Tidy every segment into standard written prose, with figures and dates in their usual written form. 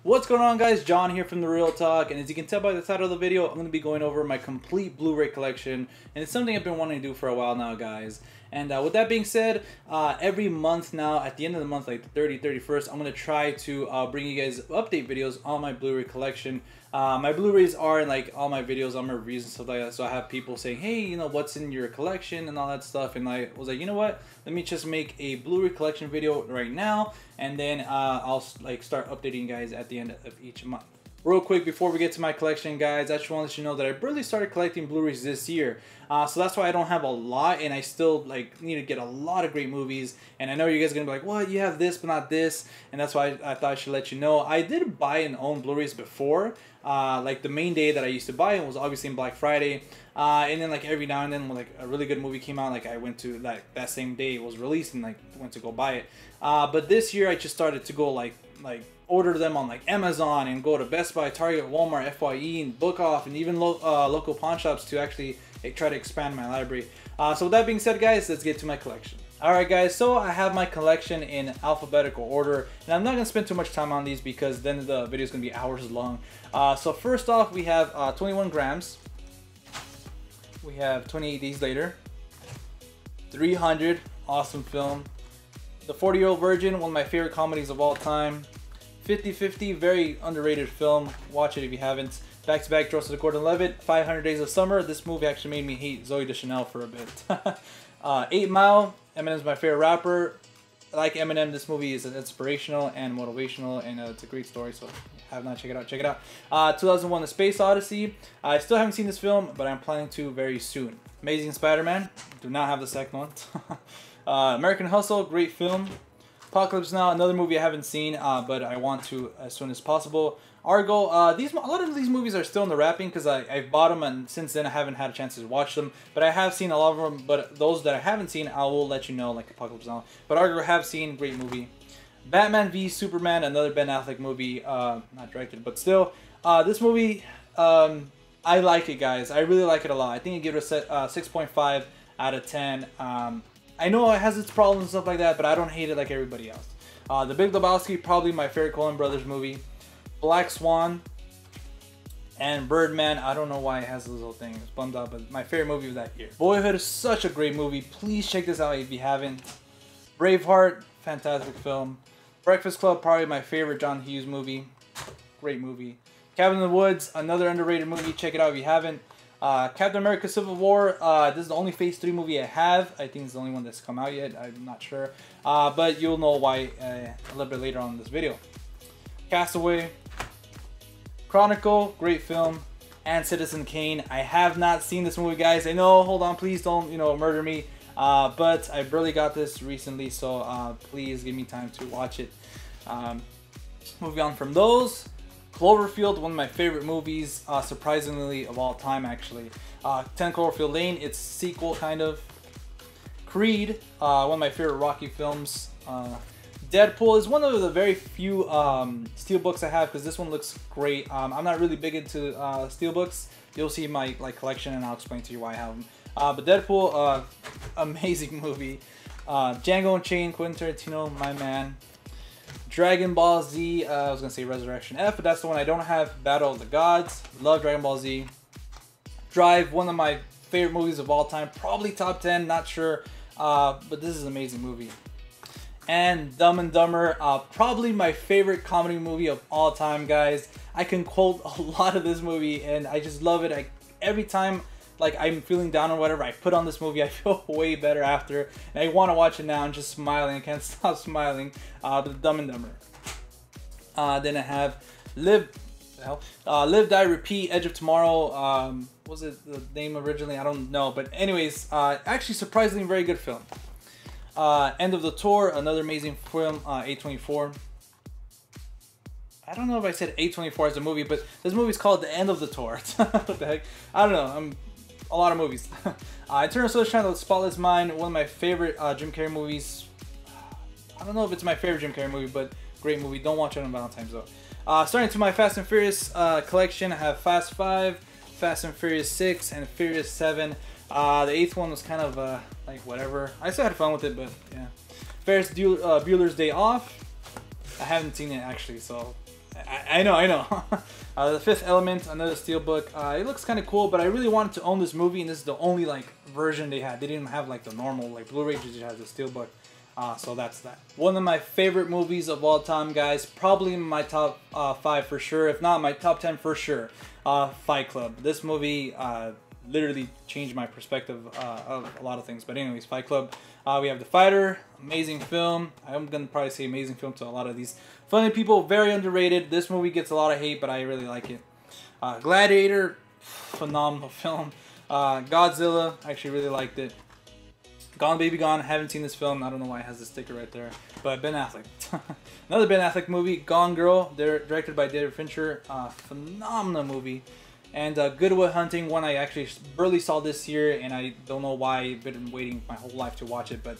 What's going on, guys? John here from The Real Talk, and as you can tell by the title of the video, I'm going to be going over my complete Blu-ray collection, and it's something I've been wanting to do for a while now, guys. And with that being said, every month now, at the end of the month, like the 30th, 31st, I'm going to try to bring you guys update videos on my Blu-ray collection. My Blu-rays are in like all my videos, all my reviews and stuff like that, so I have people saying, hey, you know, what's in your collection and all that stuff, and I was like, you know what, let me just make a Blu-ray collection video right now, and then I'll like start updating you guys at the end of each month. Real quick before we get to my collection, guys, I just want to let you know that I barely started collecting Blu-rays this year, so that's why I don't have a lot, and I still like need to get a lot of great movies. And I know you guys are gonna be like, what, you have this but not this, and that's why I thought I should let you know. I did buy and own Blu-rays before, like the main day that I used to buy it was obviously in Black Friday, and then like every now and then when like a really good movie came out, like I went to like that same day it was released and like went to go buy it. But this year I just started to go like order them on like Amazon and go to Best Buy, Target, Walmart, FYE, and Book Off, and even local pawn shops to actually try to expand my library. So with that being said, guys, let's get to my collection. Alright, guys, so I have my collection in alphabetical order, and I'm not going to spend too much time on these because then the video is going to be hours long. So first off, we have 21 grams. We have 28 Days Later. 300, awesome film. The 40-Year-Old Virgin, one of my favorite comedies of all time. 50-50, very underrated film. Watch it if you haven't. Back to Back, Joseph Gordon-Levitt. 500 Days of Summer. This movie actually made me hate Zooey Deschanel for a bit. 8 Mile. Eminem's my favorite rapper. Like Eminem, this movie is inspirational and motivational, and it's a great story. So if you have not, check it out. Check it out. 2001: The Space Odyssey. I still haven't seen this film, but I'm planning to very soon. Amazing Spider-Man. Do not have the second one. American Hustle. Great film. Apocalypse Now, another movie I haven't seen, but I want to as soon as possible. Argo, a lot of these movies are still in the wrapping because I've bought them, and since then I haven't had a chance to watch them. But I have seen a lot of them, but those that I haven't seen, I will let you know, like Apocalypse Now. But Argo I have seen, great movie. Batman v Superman, another Ben Affleck movie, not directed, but still. This movie, I like it, guys. I really like it a lot. I think I give it a 6.5 out of 10. I know it has its problems and stuff like that, but I don't hate it like everybody else. The Big Lebowski, probably my favorite Coen Brothers movie. Black Swan and Birdman. I don't know why it has this little thing. It's bummed out, but my favorite movie of that year. Boyhood is such a great movie. Please check this out if you haven't. Braveheart, fantastic film. Breakfast Club, probably my favorite John Hughes movie. Great movie. Cabin in the Woods, another underrated movie. Check it out if you haven't. Captain America Civil War, this is the only Phase 3 movie I have. I think it's the only one that's come out yet. I'm not sure. But you'll know why a little bit later on in this video. Castaway. Chronicle, great film. And Citizen Kane. I have not seen this movie, guys. I know, hold on, please don't, you know, murder me. But I barely got this recently, so please give me time to watch it. Moving on from those. Cloverfield, one of my favorite movies, surprisingly, of all time, actually. 10 Cloverfield Lane, it's sequel, kind of. Creed, one of my favorite Rocky films. Deadpool is one of the very few steelbooks I have, because this one looks great. I'm not really big into steelbooks. You'll see my collection, and I'll explain to you why I have them. But Deadpool, amazing movie. Django Unchained, Quentin Tarantino, my man. Dragon Ball Z, I was going to say Resurrection F, but that's the one I don't have. Battle of the Gods, love Dragon Ball Z. Drive, one of my favorite movies of all time, probably top 10, not sure, but this is an amazing movie. And Dumb and Dumber, probably my favorite comedy movie of all time, guys. I can quote a lot of this movie, and I just love it. Every time like I'm feeling down or whatever, I put on this movie, I feel way better after, and I want to watch it now. I'm just smiling, I can't stop smiling. But Dumb and Dumber. Then I have Live, Die, Repeat, Edge of Tomorrow. What was it the name originally? I don't know, but anyways, actually surprisingly very good film. End of the Tour, another amazing film. A24. I don't know if I said A24 as a movie, but this movie is called The End of the Tour. What the heck? I don't know. A lot of movies. Eternal Sunshine of the Spotless Mind, one of my favorite Jim Carrey movies. I don't know if it's my favorite Jim Carrey movie, but great movie. Don't watch it on Valentine's though. Starting to my Fast and Furious collection, I have Fast 5, Fast and Furious 6, and Furious 7. The 8th one was kind of like whatever. I still had fun with it, but yeah. Ferris Bueller's Day Off. I haven't seen it actually, so I know, I know. The Fifth Element, another steelbook. It looks kind of cool, but I really wanted to own this movie, and this is the only like version they had. They didn't have like the normal like Blu-ray, just has the steelbook. So that's that. One of my favorite movies of all time, guys. Probably in my top 5 for sure, if not my top 10 for sure. Fight Club. This movie literally changed my perspective of a lot of things. But anyways, Fight Club. We have The Fighter. Amazing film. I'm gonna probably say amazing film to a lot of these funny people. Very underrated. This movie gets a lot of hate, but I really like it. Gladiator. Phenomenal film. Godzilla. I actually really liked it. Gone Baby Gone, haven't seen this film. I don't know why it has the sticker right there. But Ben Affleck. Another Ben Affleck movie, Gone Girl, directed by David Fincher. Phenomenal movie. And Good Will Hunting, one I actually barely saw this year, and I don't know why I've been waiting my whole life to watch it, but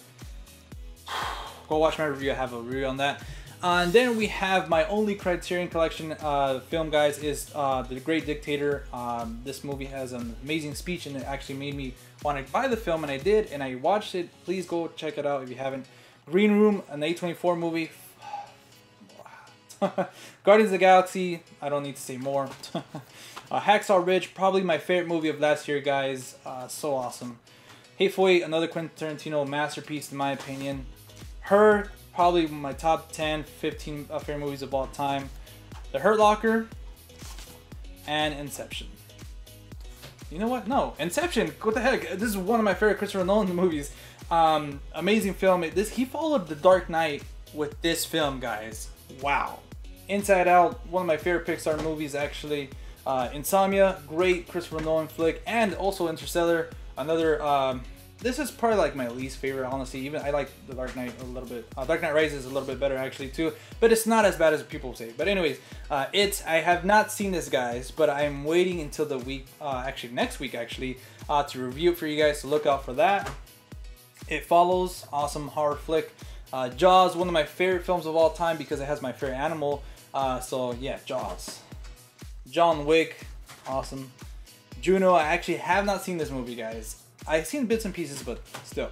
go watch my review. I have a review on that. And then we have my only Criterion Collection film, guys, is The Great Dictator. This movie has an amazing speech, and it actually made me want to buy the film, and I did, and I watched it. Please go check it out if you haven't. Green Room, an A24 movie. Guardians of the Galaxy, I don't need to say more. Hacksaw Ridge, probably my favorite movie of last year, guys. So awesome. Hateful Eight, another Quentin Tarantino masterpiece in my opinion. Her, probably my top 10, 15 favorite movies of all time. The Hurt Locker, and Inception. You know what? No, Inception. What the heck? This is one of my favorite Christopher Nolan movies. Amazing film. He followed The Dark Knight with this film, guys. Wow. Inside Out, one of my favorite Pixar movies, actually. Insomnia, great Christopher Nolan flick, and also Interstellar. Another. This is probably like my least favorite, honestly. Even I like The Dark Knight a little bit. Dark Knight Rises is a little bit better actually too, but it's not as bad as people say. But anyways, I have not seen this, guys, but I'm waiting until the week, actually next week actually, to review it for you guys. So look out for that. It Follows, awesome horror flick. Jaws, one of my favorite films of all time because it has my favorite animal. So yeah, Jaws. John Wick, awesome. Juno, I actually have not seen this movie, guys. I've seen bits and pieces, but still.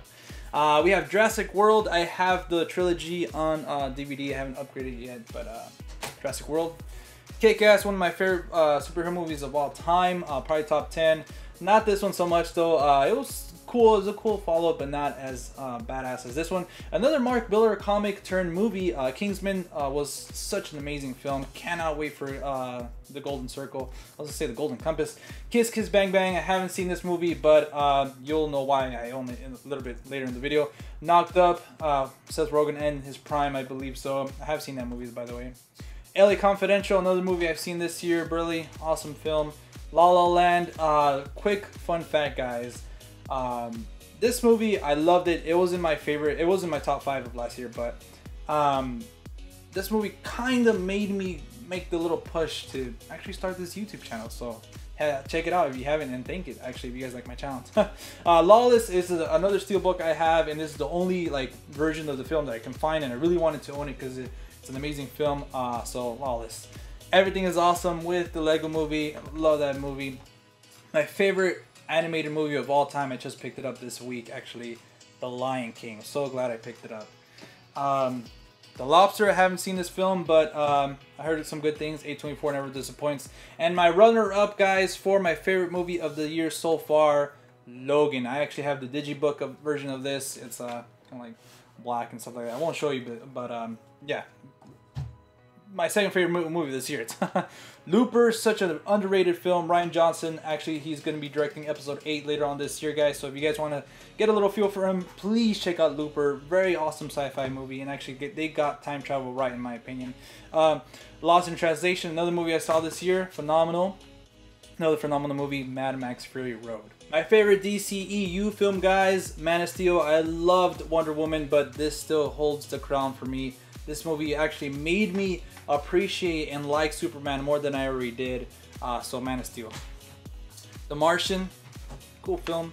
We have Jurassic World. I have the trilogy on DVD. I haven't upgraded yet, but Jurassic World. Kick-Ass, one of my favorite superhero movies of all time. Probably top 10. Not this one so much, though. It was cool. It was a cool follow-up, but not as badass as this one. Another Mark Miller comic turned movie. Kingsman was such an amazing film. Cannot wait for the Golden Circle. I was gonna say the Golden Compass. Kiss Kiss Bang Bang. I haven't seen this movie, but you'll know why I own it a little bit later in the video. Knocked Up. Seth Rogen and his prime, I believe so. I have seen that movie, by the way. LA Confidential, another movie I've seen this year. Burley, awesome film. La La Land. Quick fun fact, guys. This movie, I loved it. It was in my favorite. It was in my top 5 of last year, but this movie kind of made me make the little push to actually start this YouTube channel. So check it out if you haven't, and thank it actually if you guys like my channel. Lawless is another steelbook I have, and this is the only like version of the film that I can find, and I really wanted to own it because it's an amazing film. So Lawless. Everything is awesome with the Lego movie. Love that movie. My favorite animated movie of all time, I just picked it up this week actually, The Lion King. I'm so glad I picked it up. The Lobster, I haven't seen this film, but I heard some good things. A24 never disappoints. And my runner-up, guys, for my favorite movie of the year so far, Logan. I actually have the digibook version of this. It's kind of like black and stuff like that. I won't show you, but yeah. My second favorite movie this year. It's Looper, such an underrated film. Rian Johnson, actually, he's going to be directing episode 8 later on this year, guys. So if you guys want to get a little feel for him, please check out Looper. Very awesome sci-fi movie, and actually they got time travel right, in my opinion. Lost in Translation, another movie I saw this year. Phenomenal. Another phenomenal movie, Mad Max Fury Road. My favorite DCEU film, guys, Man of Steel. I loved Wonder Woman, but this still holds the crown for me. This movie actually made me appreciate and like Superman more than I already did. So Man of Steel. The Martian, cool film.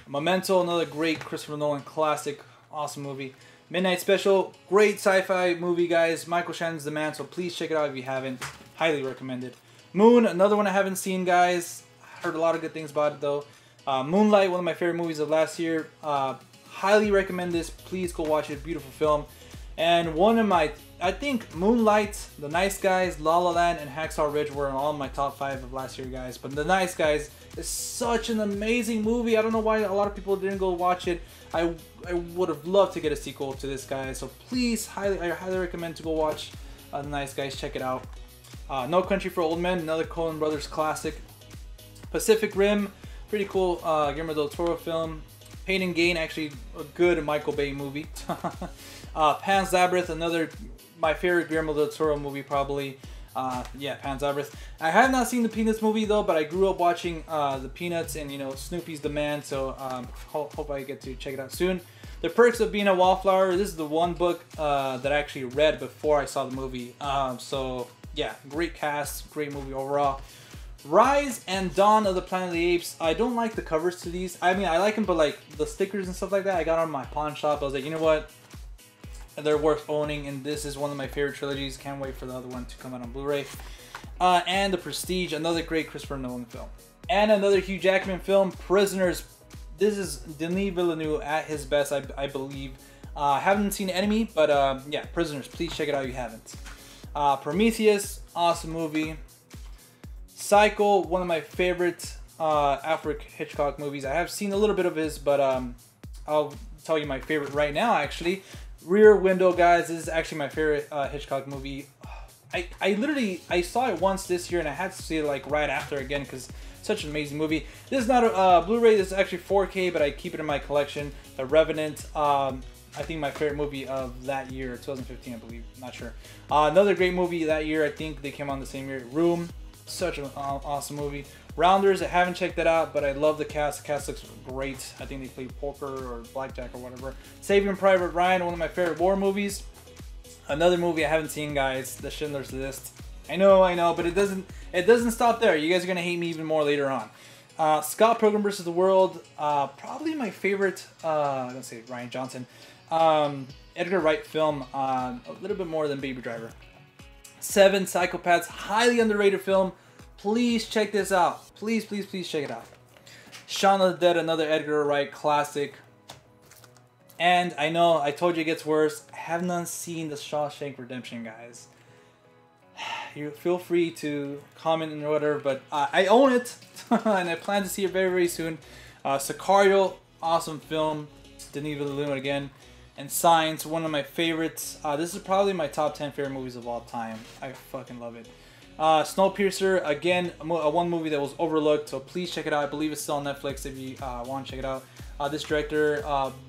Memento, another great Christopher Nolan classic, awesome movie. Midnight Special, great sci-fi movie, guys. Michael Shannon's the man, so please check it out if you haven't. Highly recommended. Moon, another one I haven't seen, guys. Heard a lot of good things about it though. Moonlight, one of my favorite movies of last year. Highly recommend this. Please go watch it. Beautiful film. And one of my, I think Moonlight, The Nice Guys, La La Land, and Hacksaw Ridge were in all my top 5 of last year, guys. But The Nice Guys is such an amazing movie. I don't know why a lot of people didn't go watch it. I would have loved to get a sequel to this, guy. So please, I highly recommend to go watch The Nice Guys. Check it out. No Country for Old Men, another Coen Brothers classic. Pacific Rim, pretty cool Guillermo del Toro film. Pain and Gain, actually a good Michael Bay movie. Pan's Labyrinth, another my favorite Guillermo del Toro movie probably. Yeah, Pan's Labyrinth. I have not seen the Peanuts movie though, but I grew up watching the Peanuts, and you know Snoopy's the man, so hope I get to check it out soon. The Perks of Being a Wallflower. This is the one book that I actually read before I saw the movie. So yeah, great cast, great movie overall. Rise and Dawn of the Planet of the Apes. I don't like the covers to these. I mean, I like them, but like the stickers and stuff like that, I got on my pawn shop. I was like, you know what? They're worth owning, and this is one of my favorite trilogies. Can't wait for the other one to come out on Blu-ray. And The Prestige, another great Christopher Nolan film. And another Hugh Jackman film, Prisoners. This is Denis Villeneuve at his best, I believe. Haven't seen Enemy, but yeah, Prisoners. Please check it out if you haven't. Prometheus, awesome movie. Psycho, one of my favorite Alfred Hitchcock movies. I have seen a little bit of his, but I'll tell you my favorite right now, actually. Rear Window, guys. This is actually my favorite Hitchcock movie. I saw it once this year, and I had to see it like right after again because such an amazing movie. This is not a Blu-ray. This is actually 4K, but I keep it in my collection. The Revenant. I think my favorite movie of that year, 2015, I believe. Not sure. Another great movie that year. I think they came on the same year. Room. Such an awesome movie. Rounders, I haven't checked that out, but I love the cast. The cast looks great. I think they play poker or blackjack or whatever. Saving Private Ryan, one of my favorite war movies. Another movie I haven't seen, guys, The Schindler's List. I know, but it doesn't stop there. You guys are gonna hate me even more later on. Scott Pilgrim vs. the World, probably my favorite. I'm gonna say Ryan Johnson, Edgar Wright film. A little bit more than Baby Driver. Seven Psychopaths, highly underrated film. Please check this out. Please check it out. Shaun of the Dead, another Edgar Wright classic. And I know, I told you it gets worse. I have not seen The Shawshank Redemption, guys. You feel free to comment and whatever, but I own it. And I plan to see it very, very soon. Sicario, awesome film. Denis Villeneuve again. And Signs, one of my favorites. This is probably my top 10 favorite movies of all time. I fucking love it. Snowpiercer, again, one movie that was overlooked, so please check it out. I believe it's still on Netflix if you want to check it out. This director,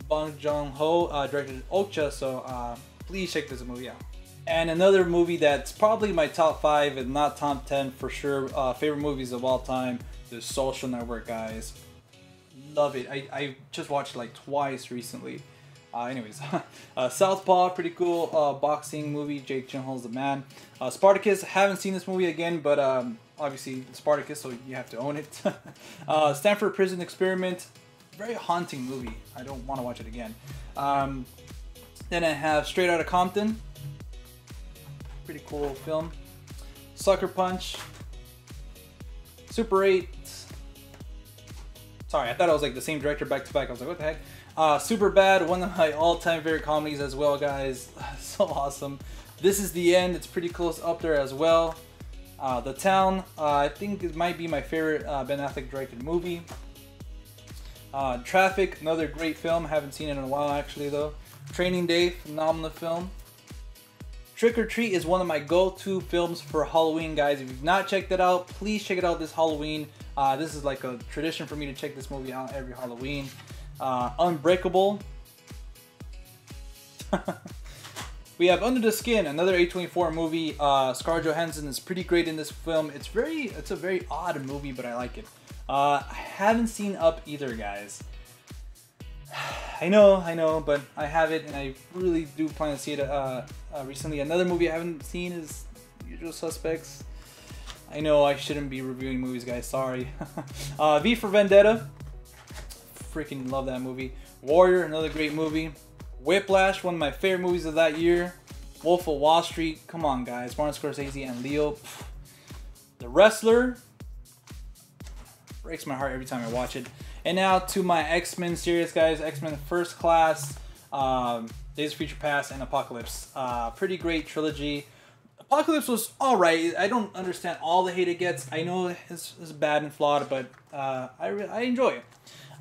Bong Joon-ho, directed Okja, so please check this movie out. And another movie that's probably my top 5 and not top 10 for sure, favorite movies of all time, The Social Network, guys. Love it. I just watched it like twice recently. Anyways, Southpaw, pretty cool boxing movie. Jake Gyllenhaal's the man. Spartacus, haven't seen this movie again, but obviously Spartacus, so you have to own it. Stanford Prison Experiment, very haunting movie. I don't want to watch it again. Then I have Straight Outta Compton, pretty cool film. Sucker Punch, Super 8. Sorry, I thought it was like the same director back to back. I was like, what the heck? Superbad, one of my all-time favorite comedies as well, guys. So awesome. This Is the End. It's pretty close up there as well. The Town. I think it might be my favorite Ben Affleck directed movie. Traffic, another great film. Haven't seen it in a while actually though. Training Day, phenomenal film. Trick or Treat is one of my go-to films for Halloween, guys. If you've not checked it out, please check it out this Halloween. This is like a tradition for me to check this movie out every Halloween. Unbreakable. We have Under the Skin, another A24 movie. Scarlett Johansson is pretty great in this film. It's a very odd movie, but I like it. I haven't seen Up either, guys. I know, but I have it, and I really do plan to see it recently. Another movie I haven't seen is Usual Suspects. I know I shouldn't be reviewing movies, guys. Sorry. V for Vendetta. Freaking love that movie. Warrior, another great movie. Whiplash, one of my favorite movies of that year. Wolf of Wall Street, come on guys. Martin Scorsese and Leo. The Wrestler. Breaks my heart every time I watch it. And now to my X-Men series, guys. X-Men First Class. Days of Future Past, and Apocalypse. Pretty great trilogy. Apocalypse was alright. I don't understand all the hate it gets. I know it's bad and flawed, but I enjoy it.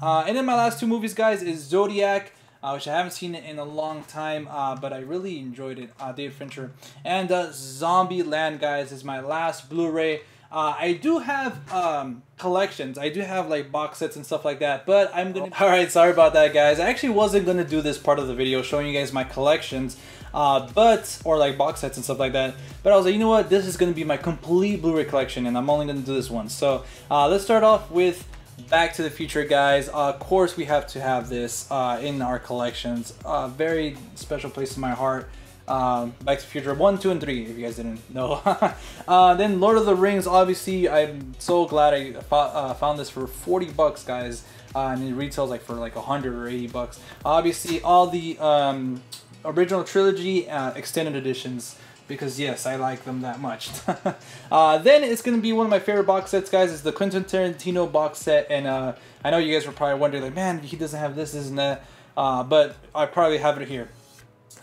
And then my last two movies, guys, is Zodiac, which I haven't seen it in a long time, but I really enjoyed it. David Fincher. And Zombieland, guys, is my last Blu-ray. I do have collections. I do have like box sets and stuff like that, but I'm gonna... Alright, sorry about that, guys. I actually wasn't gonna do this part of the video showing you guys my collections, or like box sets and stuff like that, but I was like, you know what, this is gonna be my complete Blu-ray collection, and I'm only gonna do this once. So let's start off with Back to the Future, guys. Of course, we have to have this in our collections. Very special place in my heart. Back to the Future 1, 2, and 3, if you guys didn't know. Then Lord of the Rings, obviously, I'm so glad I found this for 40 bucks, guys. And it retails like for like 100 or 80 bucks. Obviously, all the original trilogy extended editions, because yes, I like them that much. Then it's going to be one of my favorite box sets, guys. It's the Quentin Tarantino box set. And I know you guys were probably wondering, like, man, he doesn't have this, and that. But I probably have it here.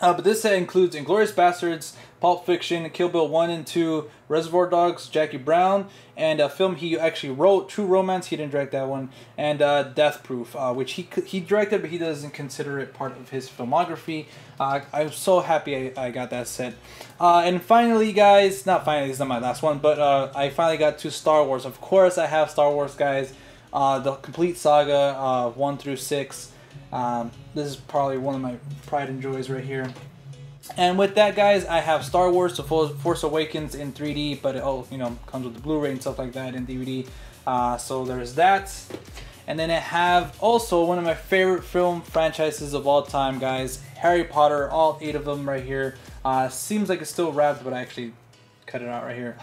But this set includes Inglourious Basterds, Pulp Fiction, Kill Bill 1 and 2, Reservoir Dogs, Jackie Brown, and a film he actually wrote, True Romance, he didn't direct that one, and Death Proof, which he directed, but he doesn't consider it part of his filmography. I'm so happy I got that set. And finally, guys, not finally, it's not my last one, but I finally got to Star Wars. Of course, I have Star Wars, guys. The complete saga, 1 through 6. This is probably one of my pride and joys right here. And with that, guys, I have Star Wars: The Force Awakens in 3D, but it all, you know, comes with the Blu-ray and stuff like that in DVD. So there's that. And then I have also one of my favorite film franchises of all time, guys, Harry Potter, all 8 of them right here. Seems like it's still wrapped, but I actually cut it out right here.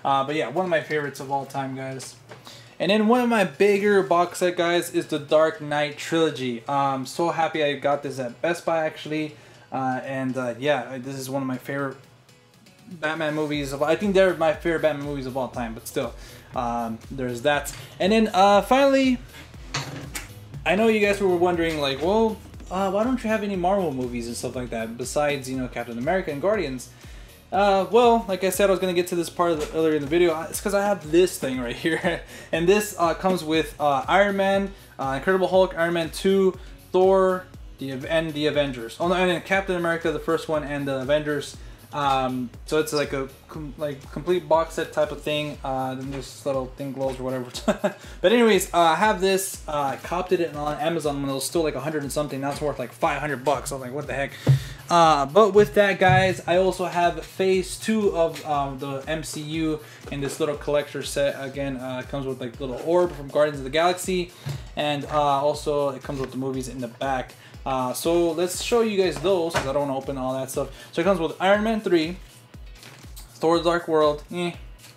But yeah, one of my favorites of all time, guys. And then one of my bigger box set, guys, is the Dark Knight trilogy. I'm so happy I got this at Best Buy, actually. Yeah, this is one of my favorite Batman movies. I think they're my favorite Batman movies of all time, but still, there's that. And then finally, I know you guys were wondering, like, well, why don't you have any Marvel movies and stuff like that besides, you know, Captain America and Guardians? Well, like I said, I was going to get to this part earlier in the video. It's because I have this thing right here. And this comes with Iron Man, Incredible Hulk, Iron Man 2, Thor, and the Avengers. Oh no, and then Captain America, the first one, and the Avengers. So it's like a complete box set type of thing. Then this little thing glows or whatever. But anyways, I have this. I copped it on Amazon when it was still like 100 and something. Now it's worth like 500 bucks. I was like, what the heck? But with that, guys, I also have Phase 2 of the MCU in this little collector set. Again, it comes with like little orb from Guardians of the Galaxy, and also it comes with the movies in the back. So let's show you guys those, because I don't want to open all that stuff. So it comes with Iron Man 3, Thor: The Dark World,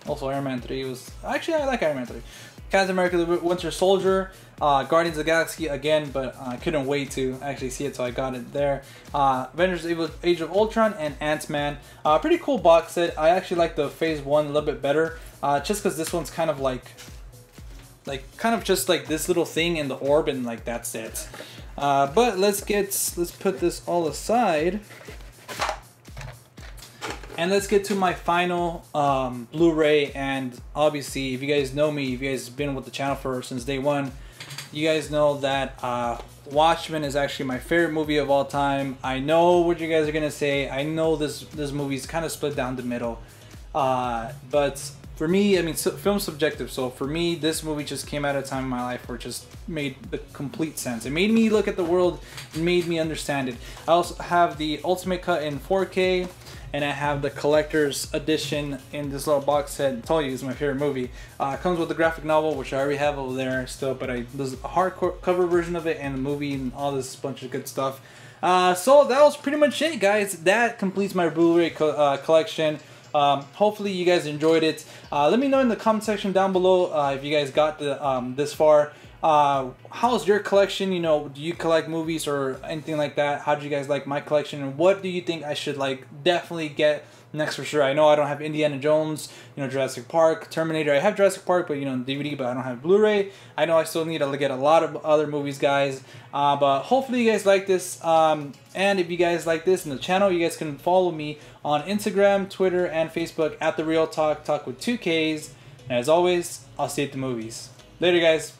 also Iron Man 3 was... Actually, I like Iron Man 3. Captain America: The Winter Soldier, Guardians of the Galaxy again, but I couldn't wait to actually see it, so I got it there. Avengers: Age of Ultron, and Ant-Man. Pretty cool box set. I actually like the Phase 1 a little bit better, just because this one's kind of like just like this little thing in the orb, and like that's it. But let's put this all aside, and let's get to my final Blu-ray. And obviously, if you guys know me, if you guys have been with the channel since day one, you guys know that Watchmen is actually my favorite movie of all time. I know what you guys are gonna say. I know this movie's kind of split down the middle, but for me, I mean, film's subjective, so for me, this movie just came at a time in my life where it just made the complete sense. It made me look at the world, it made me understand it. I also have the Ultimate Cut in 4K, and I have the collector's edition in this little box set. I told you, it's my favorite movie. It comes with the graphic novel, which I already have over there still, but there's a hardcover version of it, and the movie, and all this bunch of good stuff. So that was pretty much it, guys. That completes my Blu-ray collection. Hopefully you guys enjoyed it. Let me know in the comment section down below if you guys got this far. how's your collection? You know, do you collect movies or anything like that? How do you guys like my collection? And what do you think I should like definitely get next for sure? I know I don't have Indiana Jones, you know, Jurassic Park, Terminator. I have Jurassic Park, but you know, DVD, but I don't have Blu-ray. I know I still need to get a lot of other movies, guys. But hopefully you guys like this. And if you guys like this in the channel, you guys can follow me on Instagram, Twitter, and Facebook at The Real Talk, talk with 2 Ks. And as always, I'll see you at the movies. Later, guys.